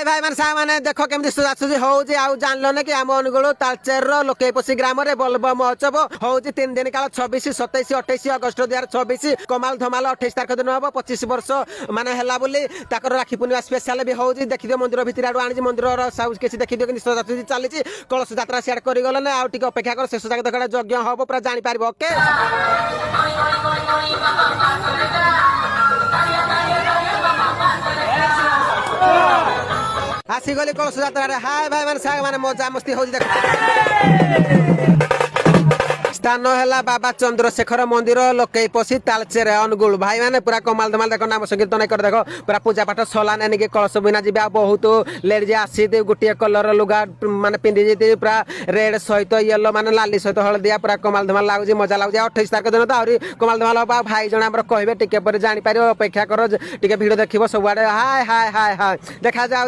हाय भाई मान साहब मैंने देखो केमती सुजासुजी होउजी आउ जानलो ने कि आम अनुगुल तालचेर लोकेपसी ग्राम रे बल्ब महोत्सव होउजी 3 दिन काल 26 27 28 अगस्त 2024 कमाल धमाल 28 तारिख दिन हम 25 वर्ष माने हला बोली ताकर राखी पूर्णिमा स्पेशल भी होउजी देखि दियो मंदिर भितर आडू आनी मंदिर सब किछि देखि दियो कि सुजासुजी चली कलश यात्रा सियाड करि गलो ने आउ टिके अपेक्षा कर शेष जाके देखा यज्ञ हबो पूरा जानि पारिबो ओके आसीगली कलश यात्रा हाय भाई मान साग माने मजा मस्ती होजी देख स्थान है बाबा चंद्रशेखर मंदिर लोकेपसी तालचेर अनुगुल भाई मैंने पूरा कमाल धमाल देख नाम संकीर्तन कर देख पूरा पूजा पाठ सलाने निके कलश बिना जी बहुत लेट आसी गोटे कलर लुगा माने पिंधि पूरा रेड सहित येलो माने लाली सहित हलदिया पूरा कमाल धमाल लगुच मजा लगुच 28 तारिख दिन तो आहरी कमाल धमाल हम भाई जन आम कहे टिके जापर अपेक्षा कर भिड़ देख सबुआड़े हाय हाय हाय हाय देखा जाऊ।